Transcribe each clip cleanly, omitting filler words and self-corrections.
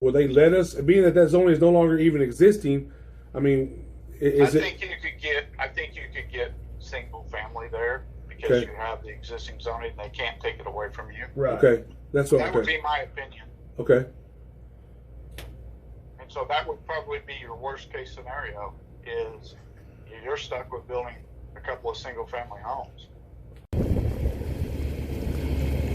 Will they let us, being that that zoning is no longer even existing? I mean, I think you could get single family there because you have the existing zoning. They can't take it away from you. Right. Okay. That would be my opinion. Okay. And so that would probably be your worst case scenario is you're stuck with building a couple of single family homes.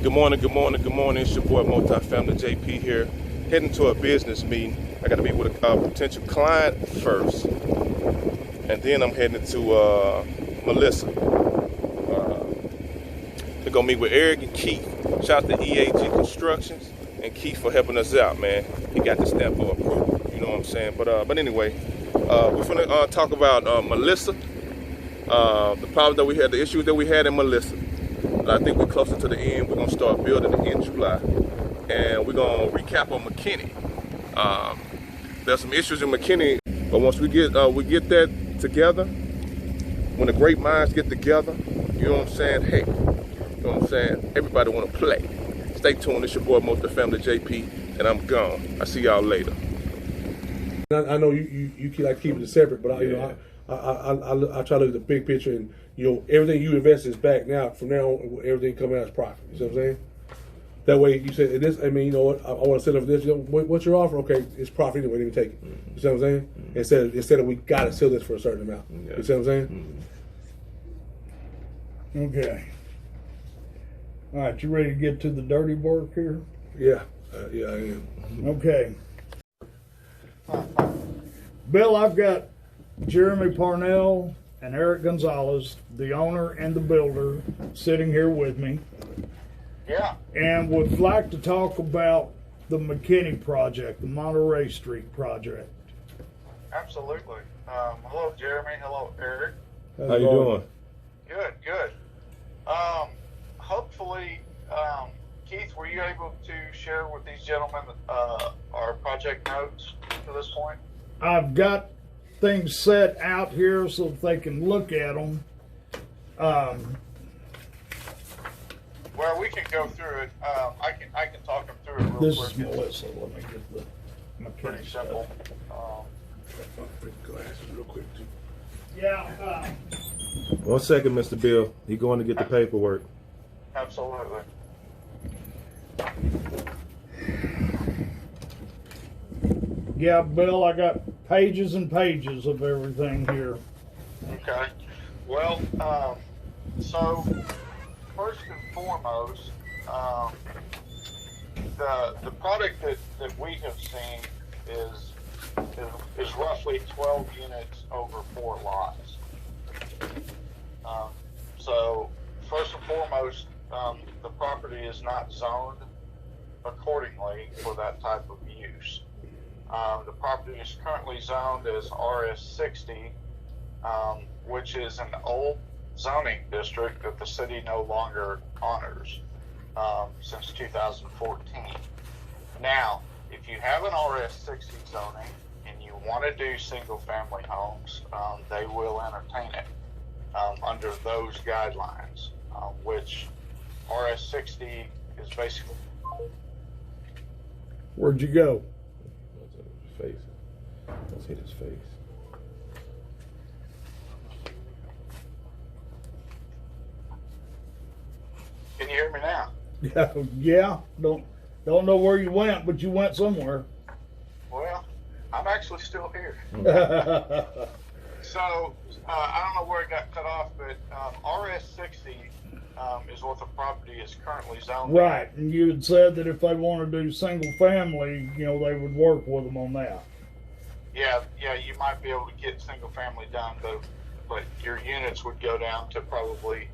Good morning, good morning, good morning. It's your boy Multifamily JP here, heading to a business meeting. I got to meet with a potential client first, and then I'm heading to Melissa. We're gonna meet with Eric and Keith. Shout out to EAG Constructions and Keith for helping us out, man. He got the stamp of approval. You know what I'm saying? But anyway, we're gonna talk about Melissa. The problem that we had, the issues that we had in Melissa. I think we're closer to the end. We're gonna start building in July, and we're gonna recap on Mckinney. There's some issues in Mckinney, but once we get that together, when the great minds get together, you know what I'm saying? Hey, you know what I'm saying? Everybody wanna play. Stay tuned. It's your boy Multifamily JP, and I'm gone. I see y'all later. I know you like keeping it separate, but I try to look at the big picture, and everything you invest is back now. From now on, everything coming out is profit. You see what I'm saying? That way, you say this. I mean, you know what? I want to sell it for this. What's your offer? Okay, it's profit anyway. Let me take it. You see what I'm saying? Instead of we got to sell this for a certain amount. You see what I'm saying? Okay. All right, you ready to get to the dirty work here? Yeah, yeah, I am. Okay. Bill, I've got Jeremy Parnell and Eric Gonzalez, the owner and the builder, sitting here with me. Yeah. And would like to talk about the Mckinney project, the Monterey Street project. Absolutely. Hello, Jeremy. Hello, Eric. How you doing? Good. Hopefully, Keith, were you able to share with these gentlemen our project notes to this point? I've got things set out here so that they can look at them. Well, we can go through it. I can talk them through it real this quick. This is Melissa. Let me get the McKinney pretty simple. Glasses real quick too. Yeah. 1 second, Mr. Bill. He going to get the paperwork. Absolutely. Yeah, Bill, I got pages and pages of everything here. Okay. Well, so first and foremost, the product that we have seen is roughly 12 units over 4 lots. So first and foremost, the property is not zoned accordingly for that type of use. The property is currently zoned as RS60, which is an old zoning district that the city no longer honors since 2014. Now, if you have an RS60 zoning and you want to do single-family homes, they will entertain it under those guidelines, which RS60 is basically. Where'd you go? Face. Let's hit his face. Can you hear me now? Yeah. Don't know where you went, but you went somewhere. Well, I'm actually still here. So I don't know where it got cut off, but RS60 is what the property is currently zoned. Right, and you had said that if they want to do single family, they would work with them on that. Yeah, you might be able to get single family done, but your units would go down to probably,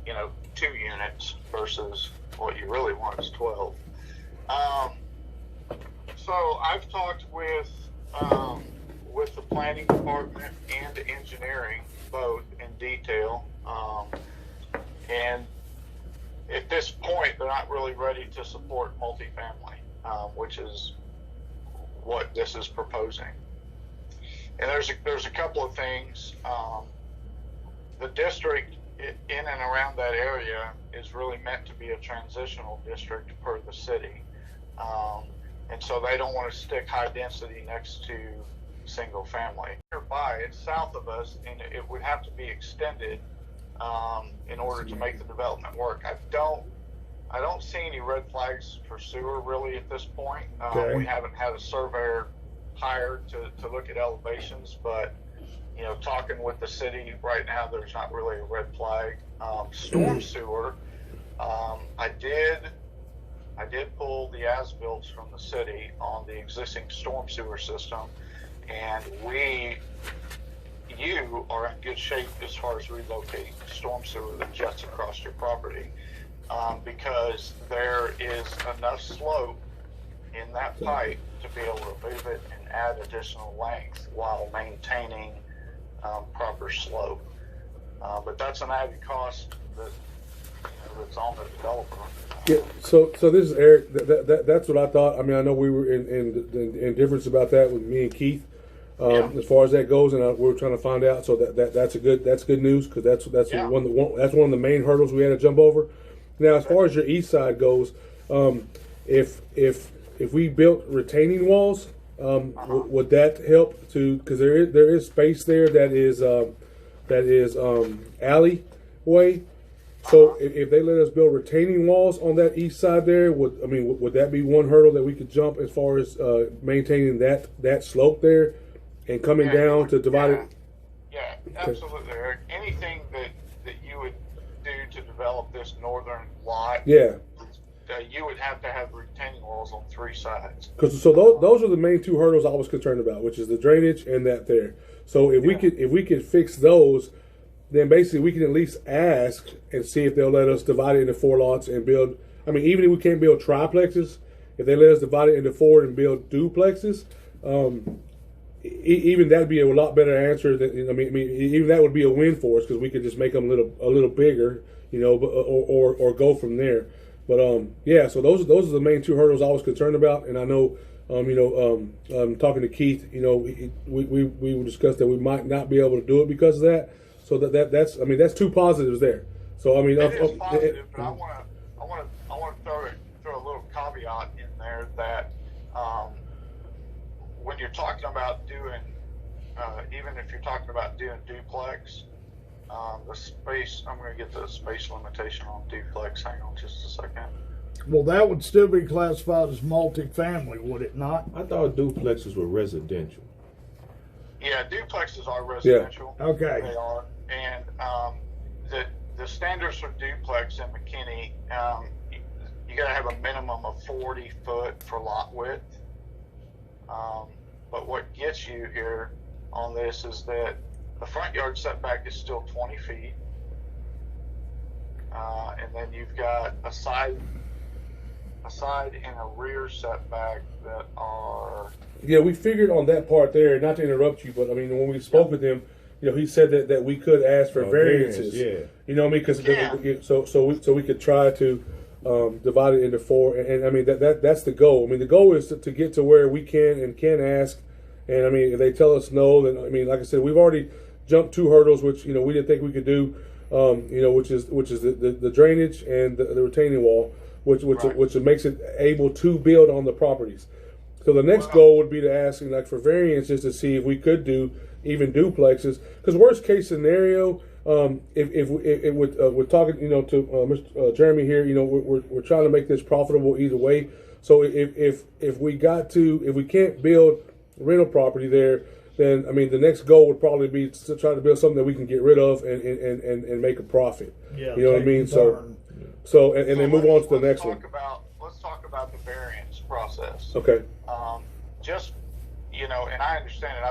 2 units versus what you really want is 12. So I've talked with the planning department and engineering both in detail, and at this point they're not really ready to support multifamily, which is what this is proposing. And there's a couple of things. The district in and around that area is really meant to be a transitional district per the city. and so they don't want to stick high density next to single family. Nearby, it's south of us, and it would have to be extended in order to make the development work. I don't see any red flags for sewer really at this point. Okay. We haven't had a surveyor hired to look at elevations, but talking with the city right now, there's not really a red flag. Storm sewer, I did pull the as-built from the city on the existing storm sewer system, and you are in good shape as far as relocating storm sewer that jets across your property, because there is enough slope in that pipe to be able to move it and add additional length while maintaining proper slope. But that's an added cost that's on the developer. Yeah. So this is Eric. That's what I thought. I mean, I know we were in difference about that with me and Keith. As far as that goes, and we're trying to find out. So that's good news, because that's one of the main hurdles we had to jump over. Now, as far as your east side goes, if we built retaining walls, would that help to? Because there is space there that is alleyway. So if they let us build retaining walls on that east side there, would that be one hurdle that we could jump as far as maintaining that slope there and coming down to divide it? Yeah, absolutely, Eric. Anything that you would do to develop this northern lot, you would have to have retaining walls on 3 sides. So those are the main 2 hurdles I was concerned about, which is the drainage and that there. So if we could fix those, then basically we can at least ask and see if they'll let us divide it into 4 lots and build. I mean, even if we can't build triplexes, if they let us divide it into 4 and build duplexes, even that'd be a lot better answer. Even that would be a win for us, because we could just make them a little bigger, or go from there. But so those are the main 2 hurdles I was concerned about, and I know, talking to Keith, we discussed that we might not be able to do it because of that. So that's 2 positives there. So it is positive, but I want to throw a little caveat in there that when you're talking about doing, even if you're talking about doing duplex, the space, I'm going to get the space limitation on duplex. Hang on just a second. Well, that would still be classified as multifamily, would it not? I thought duplexes were residential. Yeah, duplexes are residential. Yeah. Okay. They are. And the standards for duplex in Mckinney, you got to have a minimum of 40 foot for lot width. But what gets you here on this is that the front yard setback is still 20 feet. And then you've got a side and a rear setback that are... Yeah, we figured on that part there, not to interrupt you, but I mean, when we spoke with him, he said that we could ask for variances. Yeah. You know what I mean? Because so we could try to divide it into 4, and I mean that's the goal. I mean, the goal is to get to where we can ask, and I mean, if they tell us no, then I mean, like I said, we've already jumped 2 hurdles, which we didn't think we could do. Which is the drainage and the retaining wall, which makes it able to build on the properties. So the next goal would be to ask for variances to see if we could do even duplexes. Because worst case scenario, if we're talking to Mr. Jeremy here, we're trying to make this profitable either way. So if we can't build rental property there, then I mean the next goal would probably be to try to build something that we can get rid of and make a profit. Yeah, you know what I mean. So then move on to the next one. Let's talk about the variance process. Okay. And I understand it.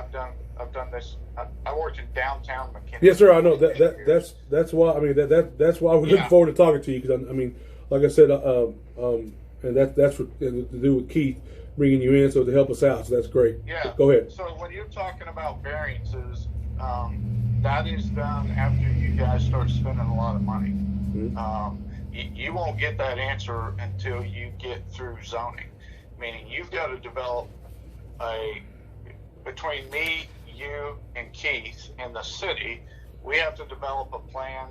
I've done this. I worked in downtown Mckinney. Yes, sir. I know that's why. I mean that's why we're looking forward to talking to you, because I mean, like I said, and that's to do with Keith bringing you in, so to help us out. So that's great. Yeah. Go ahead. So when you're talking about variances, that is done after you guys start spending a lot of money. Mm-hmm. You won't get that answer until you get through zoning, meaning you've got to develop between me, you, and Keith and the city, we have to develop a plan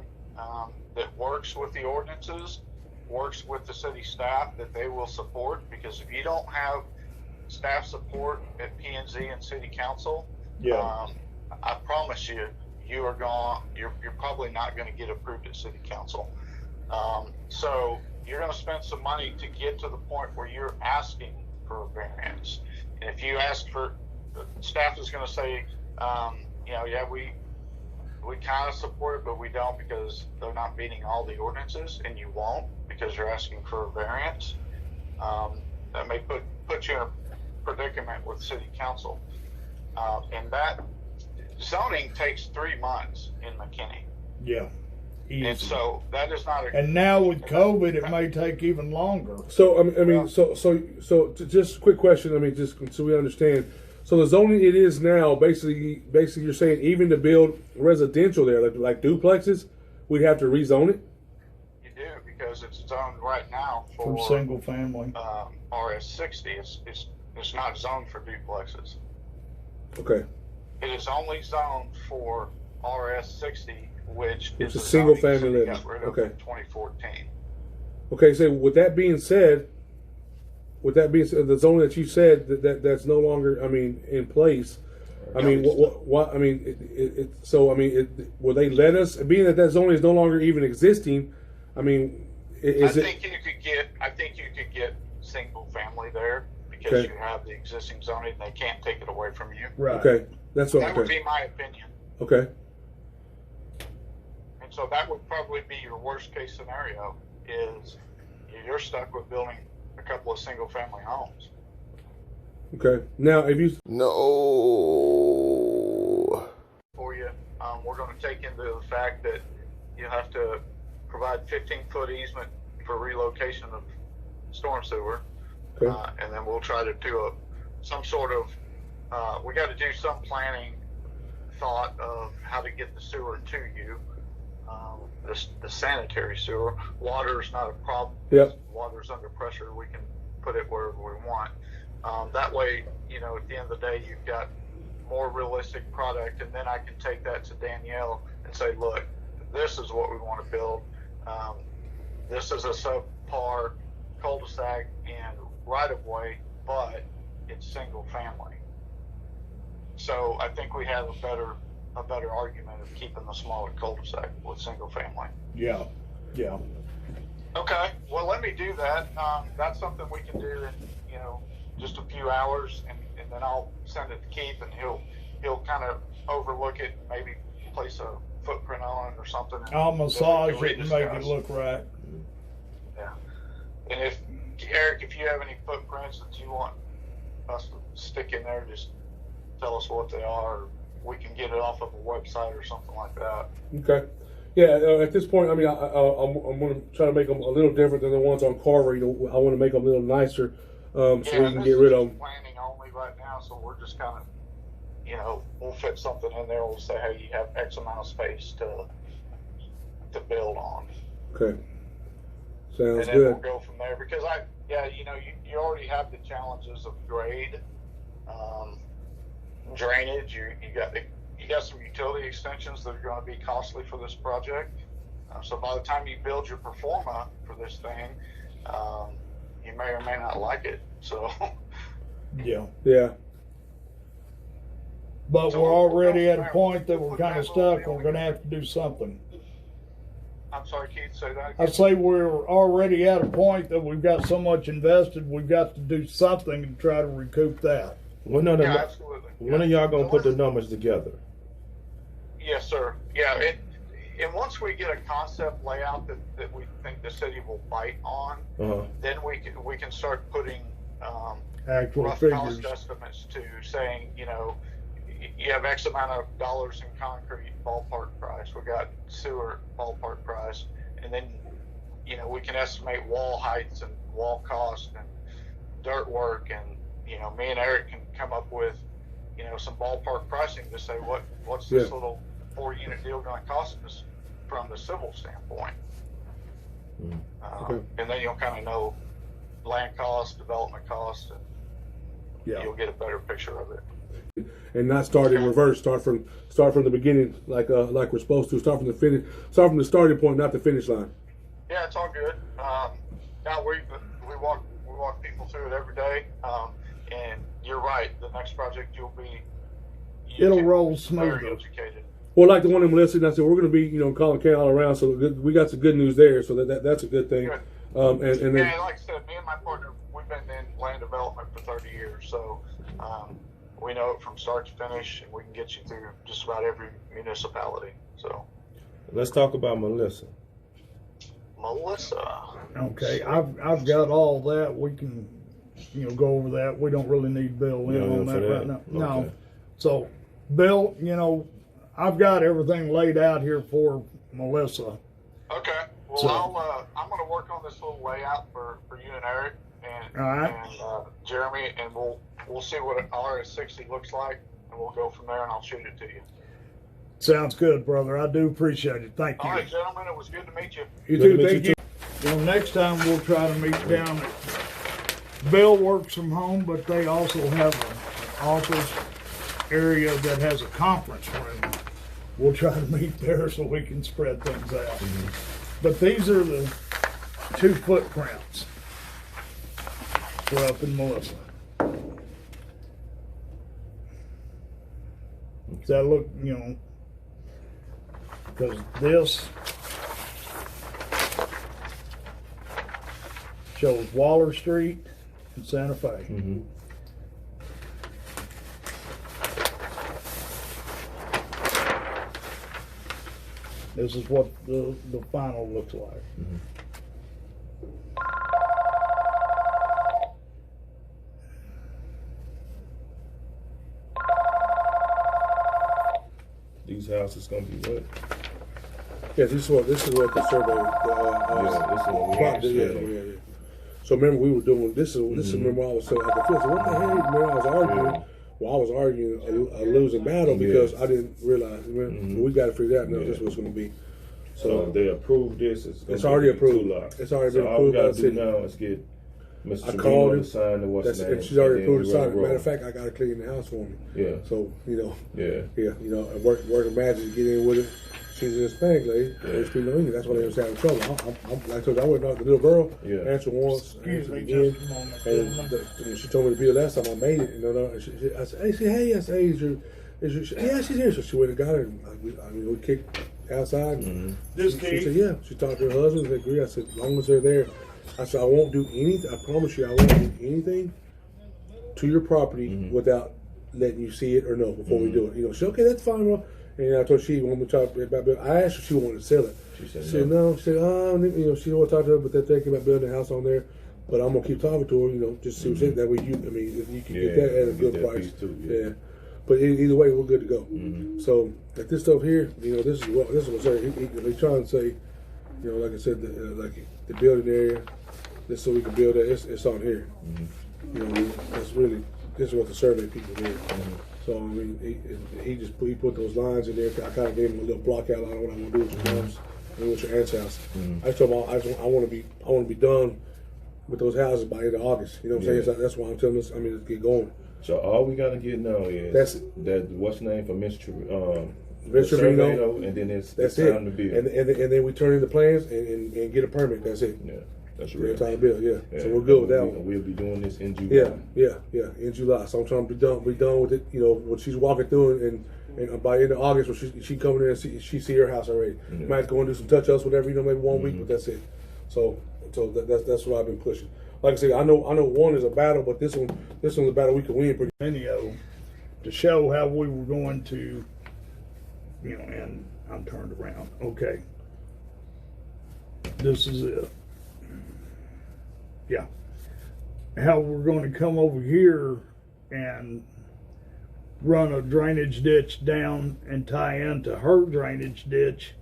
that works with the ordinances, works with the city staff, that they will support, because if you don't have staff support at P&Z and City Council, Yeah. I promise you, you're probably not going to get approved at City Council. So you're going to spend some money to get to the point where you're asking for a variance. And if you ask for, staff is going to say, yeah, we kind of support it, but we don't because they're not meeting all the ordinances, and you won't because you're asking for a variance. That may put you in a predicament with City Council. And that zoning takes 3 months in McKinney. Yeah. Easy. And so that is not a. And now with COVID, it may take even longer. So I mean, so just a quick question. I mean, just so we understand. So the zoning it is now, basically, you're saying even to build residential there, like duplexes, we'd have to rezone it. You do, because it's zoned right now For for single family. RS60. It's not zoned for duplexes. Okay. It is only zoned for RS60, which is a the single zoning family city living. got rid of Okay. in 2014. Okay. So with that being said, the zoning that you said that's no longer, I mean, in place. I mean, what I mean, will they let us, being that zoning is no longer even existing? I mean, I think you could get single family there because Okay. you have the existing zoning. They can't take it away from you. Right. Okay, that's what. That would Okay. be my opinion. Okay. And so that would probably be your worst case scenario is you're stuck with building a couple of single family homes. Okay. Now, if you For you, we're going to take into the fact that you have to provide 15-foot easement for relocation of storm sewer. Okay. And then we'll try to do some sort of, we got to do some planning thought of how to get the sewer to you. The sanitary sewer. Water is not a problem. Yep. Water's under pressure. We can put it wherever we want. That way, at the end of the day, you've got more realistic product, and then I can take that to Danielle and say, look, this is what we want to build. This is a subpar cul-de-sac and right-of-way, but it's single family. So I think we have a better argument of keeping the smaller cul-de-sac with single family. Yeah. Yeah. Okay, well, let me do that. That's something we can do in just a few hours, and then I'll send it to Keith, and he'll kind of overlook it, maybe place a footprint on it or something. I'll massage then we it can and make it rediscuss. look right. Yeah. And if Eric, if you have any footprints that you want us to stick in there, just tell us what they are. Or we can get it off of a website or something like that. Okay. Yeah, at this point, I mean, I'm going to try to make them a little different than the ones on Carver. I want to make them a little nicer, so we can get rid of them. Planning only right now, so we're just kind of, we'll fit something in there. We'll say, hey, you have X amount of space to build on. Okay. Sounds And then good. we'll go from there because you already have the challenges of grade, drainage. You got some utility extensions that are going to be costly for this project. So by the time you build your performa for this thing, you may or may not like it. So Yeah. Yeah. But So we're we'll already go at from a there. point that We'll we're put kind of that little stuck. We're deal going to have to do something. I'm sorry, Keith, say that I again. say we're already at a point that we've got so much invested, we've got to do something to try to recoup that. When are Absolutely. when are y'all gonna put the numbers together? Yes, sir. Yeah, and once we get a concept layout that we think the city will bite on, then we can start putting Actual rough figures. cost estimates to saying, you have X amount of dollars in concrete ballpark price. We got sewer ballpark price, and then we can estimate wall heights and wall cost and dirt work, and me and Eric can come up with some ballpark pricing to say what's this little 4-unit deal going to cost us from the civil standpoint. Okay. And then you'll kind of know land cost, development cost, and Yeah. you'll get a better picture of it. And not start in reverse. Start from the beginning, like we're supposed to. Start from the finish. Start from the starting point, not the finish line. Yeah, it's all good. Now we walk people through it every day. And you're right. The next project It'll roll very smoother. educated. Well, like the one in Melissa, and I said we're going to be, calling Kay all around. So we got some good news there. So that's a good thing. Good. And then Yeah, like I said, me and my partner, we've been in land development for 30 years, so we know it from start to finish, and we can get you through just about every municipality. So, Let's talk about Melissa. Melissa. Okay, I've got all that. We can, go over that. We don't really need Bill in on that right now. No. Okay. So, Bill, I've got everything laid out here for Melissa. Okay. Well, So- I'm going to work on this little layout for you and Eric and All right. and Jeremy, and we'll see what an RS60 looks like, and we'll go from there, and I'll shoot it to you. Sounds good, brother. I do appreciate it. Thank you. All right, gentlemen, it was good to meet you. you Good to too. meet Thank you you. Next time we'll try to meet down at Bill works from home, but they also have an office area that has a conference room. We'll try to meet there so we can spread things out. But these are the 2 footprints for up in Melissa. Does that look, because this shows Waller Street in Santa Fe. Mm-hmm. This is what the final looks like. These houses gonna be what? Yeah, this is what the survey. This is what we plot have did, to say. yeah. So remember we were doing this. Is remember I was so I could feel. So what the hell? Remember I was arguing. Yeah. Well, I was arguing a losing battle because I didn't realize. Remember? We got to figure that out. Now this is what's going to be. So if they approve this, it's already be approved. 2 lots. It's already so been all we approved by gotta the do city. now is get Mr. I Trevino called to him. sign the what's That's the it. name. And she's already and then approved we the sign. roll. Matter of fact, I got to clean the house for me. Yeah. So Yeah. work a magic to get in with it. She's a Hispanic lady. They speak no English. That's why they was having trouble. I'm like I told you, I went out the little girl. Yeah. Answered once. Excuse Answered me again. just a moment. And when she told me to be the last time, I made it. I said, hey, yeah, she's here. So she went and got her. And we kicked outside. And This she key? said, yeah. She talked to her husband. They agreed. I said, as long as they're there. I said, I won't do anything. I promise you, I won't do anything to your property without letting you see it or know before we do it. She said, okay, that's fine. Well, and I told her she wanted to talk about building. I asked her if she wanted to sell it. She said, She said no. She said, she don't want to talk to her, but they're thinking about building a house on there. But I'm gonna keep talking to her, just see what's in that way. If you can get that at a good that price. piece too, yeah. But either way, we're good to go. So like this stuff here, this is what's there. They trying to say, like I said, like the building area. This so we can build it. It's on here. That's really this is what the survey people did. So I mean, he put those lines in there. I kind of gave him a little block outline of what I'm gonna do with your mom's and with your aunt's house. I told him I want to be done with those houses by the end of August. You know what I'm saying? So that's why I'm telling this. Let's get going. So all we gotta get now is that what's the name for Mr. Trevino, and then it's That's time it. to build. And then we turn in the plans and get a permit. That's it. Yeah, that's We're real. time to build. Yeah. Yeah. So we're good with that one. We'll be doing this in July. Yeah, in July. So I'm trying to be done with it. What she's walking through, and by the end of August, when she coming in and she see her house already. Yeah. Might go and do some touch ups, whatever. Maybe 1 week, but that's it. So that's what I've been pushing. Like I said, I know one is a battle, but this one's a battle we can win. Pretty. Video to show how we were going to, and I'm turned around. Okay. This is it. Yeah. How we're going to come over here and run a drainage ditch down and tie into her drainage ditch,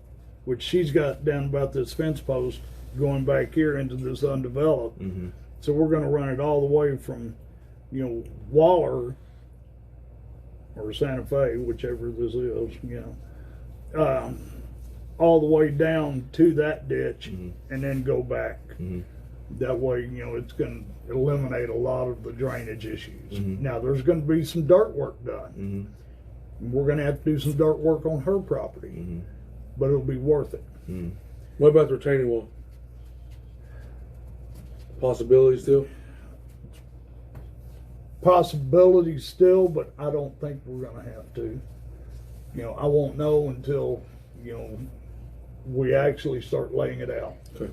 which she's got down about this fence post going back here into this undeveloped. So we're going to run it all the way from, Waller or Santa Fe, whichever this is, all the way down to that ditch and then go back. That way, it's going to eliminate a lot of the drainage issues. Now, there's going to be some dirt work done. We're going to have to do some dirt work on her property, but it'll be worth it. What about the retaining wall? Possibility still? possibilities still, but I don't think we're going to have to. You know, I won't know until, you know, we actually start laying it out. Okay.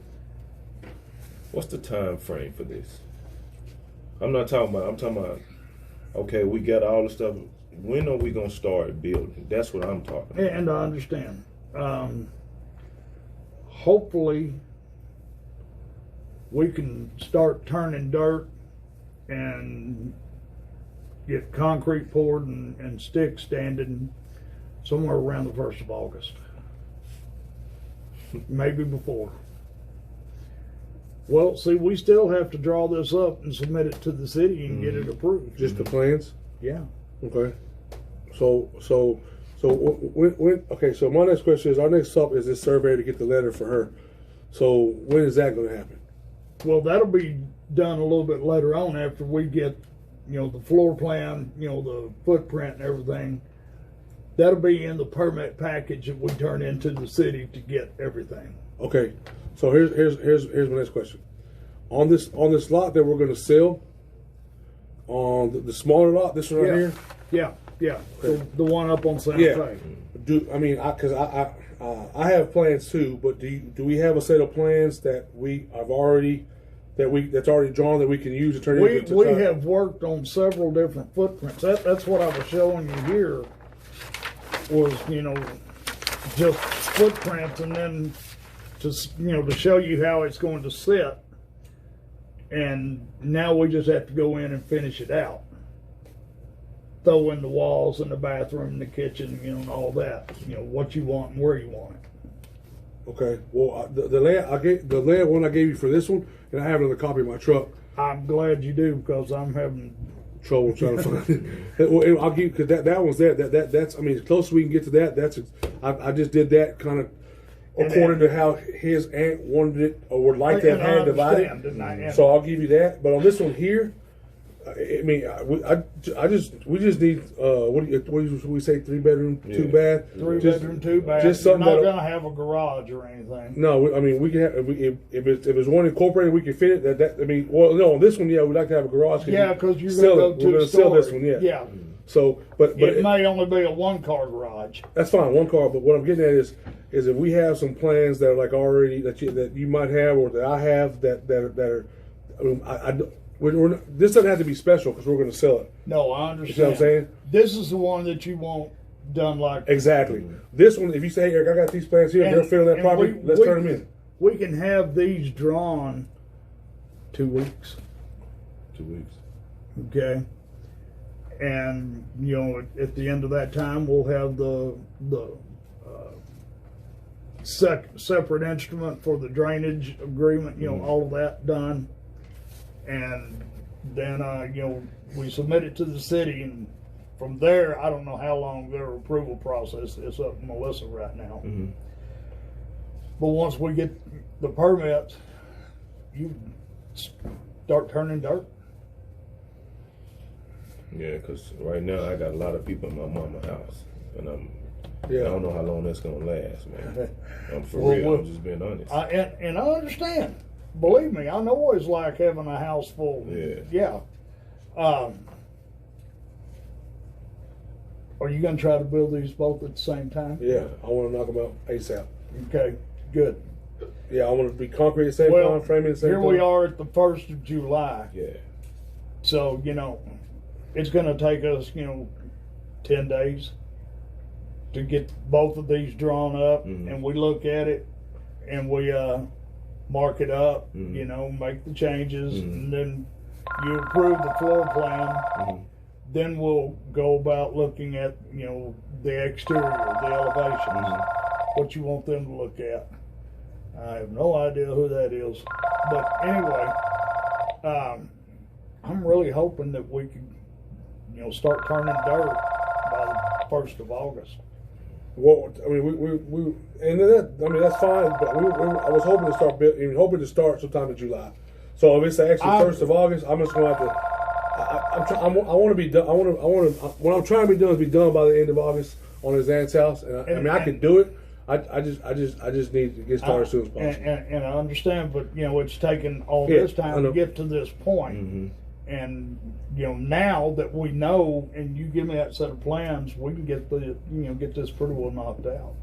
What's the time frame for this? I'm talking about, okay, we got all the stuff. When are we going to start building? That's what I'm talking about. And I understand. Hopefully, we can start turning dirt and get concrete poured and sticks standing somewhere around the 1st of August. Maybe before. Well, see, we still have to draw this up and submit it to the city and get it approved. Just the plans? Yeah. Okay. So okay. So my next question is: our next stop is this survey to get the letter for her. So when is that going to happen? Well, that'll be done a little bit later on after we get, you know, the floor plan, you know, the footprint and everything. That'll be in the permit package that we turn into the city to get everything. Okay. So here's my next question. On this lot that we're going to sell, on the smaller lot, this one right here. Yeah. Okay. The one up on Santa Fe. Because I have plans too, but do we have a set of plans that that's already drawn that we can use to turn into? We have worked on several different footprints. That's what I was showing you here. Was, you know, just footprints, and then just, you know, to show you how it's going to sit. And now we just have to go in and finish it out. Throw in the walls and the bathroom and the kitchen, you know, and all that. You know, what you want and where you want it. Okay. Well, the layout one I gave you for this one, and I have another copy in my truck. I'm glad you do, because I'm having trouble trying to find it. Well, I'll give, because that one's there. That's I mean, as close as we can get to that. That's I just did that kind of according to how his aunt wanted it or would like to have had divided. So I'll give you that. But on this one here, I mean, we just need what do we say? 3 bedroom, 2 bath. 3 bedroom, 2 bath. Just something. You're not gonna have a garage or anything. No, I mean we can have if it's one incorporated, we can fit it. I mean, well, no, on this one, yeah, we'd like to have a garage. Yeah, because you're gonna go we're gonna sell this one, yeah. Yeah. So, but it may only be a 1-car garage. That's fine, 1 car. But what I'm getting at is if we have some plans that are like already that you might have or that I have that are, I mean, this doesn't have to be special because we're going to sell it. No, I understand. You know what I'm saying? This is the one that you want done like exactly. This one, if you say, Eric, I got these plans here, they're filling that property, let's turn them in. We can have these drawn 2 weeks. 2 weeks. Okay. And, you know, at the end of that time, we'll have the separate instrument for the drainage agreement, you know, all of that done. And then, you know, we submit it to the city, and from there, I don't know how long their approval process is up to Melissa right now. Mm-hmm. But once we get the permits, you start turning dirt. Yeah, because right now I got a lot of people in my mama's house, and I don't know how long that's gonna last, man. I'm for real. I'm just being honest. And I understand. Believe me, I know what it's like having a house full. Yeah. Are you going to try to build these both at the same time? Yeah, I want to knock them out ASAP. Okay, good. Yeah, I want to be concrete at the same time, framing at the same time. Here we are at the 1st of July. Yeah. So, you know, it's going to take us, you know, 10 days to get both of these drawn up, and we look at it and we mark it up, you know, make the changes, and then you approve the floor plan. Then we'll go about looking at, you know, the exterior, the elevations, what you want them to look at. I have no idea who that is. But anyway, I'm really hoping that we can, you know, start turning dirt by the 1st of August. Well, I mean, we and that, I mean, that's fine. But I was hoping to start sometime in July. So if it's the actual 1st of August, I'm just going to have to. I want to be done. What I'm trying to be done is be done by the end of August on his aunt's house. And I mean, I could do it. I just need to get started as soon as possible. And I understand, but you know, it's taken all this time to get to this point. And now that we know, and you give me that set of plans, we can get get this pretty well knocked out.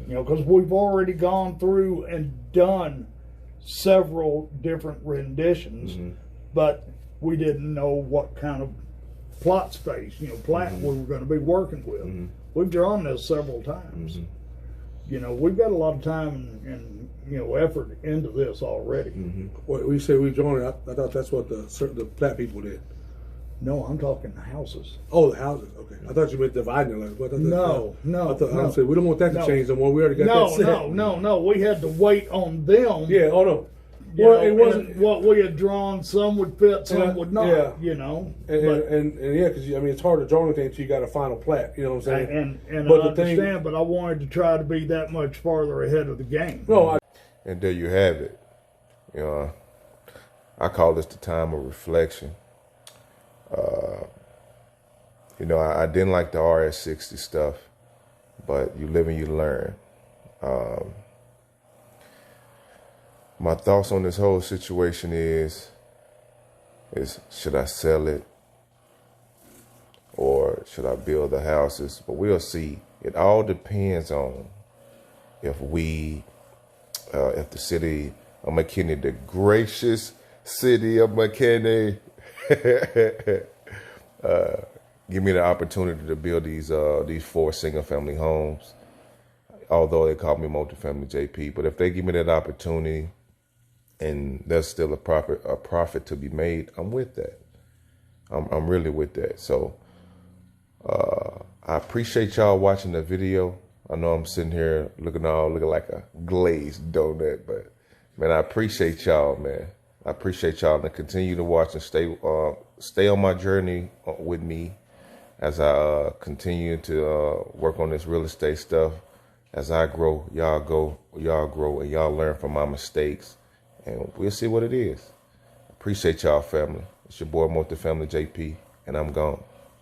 Because we've already gone through and done several different renditions, but we didn't know what kind of plot space, plat we were going to be working with. We've drawn this several times. We've got a lot of time and effort into this already. Well, we said we joined it. I thought that's what the plat people did. No, I'm talking houses. Oh, the houses. Okay, I thought you meant dividing it. No. I said we don't want that to change no more. We already got that set. No. We had to wait on them. Yeah. Oh no. Well, it wasn't what we had drawn. Some would fit, some would not. Yeah. And yeah, because it's hard to draw anything until you got a final plat. You know what I'm saying? And I understand, but I wanted to try to be that much farther ahead of the game. No. And there you have it. I call this the time of reflection. I didn't like the RS-60 stuff, but you live and you learn. My thoughts on this whole situation is should I sell it or should I build the houses? But we'll see. It all depends on if the city of Mckinney, the gracious city of Mckinney, give me the opportunity to build these 4 single-family homes. Although they call me multifamily JP, but if they give me that opportunity and there's still a profit to be made, I'm with that. I'm really with that. So I appreciate y'all watching the video. I know I'm sitting here looking like a glazed donut, but man, I appreciate y'all, man. I appreciate y'all, and continue to watch and stay on my journey with me as I continue to work on this real estate stuff. As I grow, y'all grow, and y'all learn from my mistakes, and we'll see what it is. Appreciate y'all, family. It's your boy Multifamily JP, and I'm gone.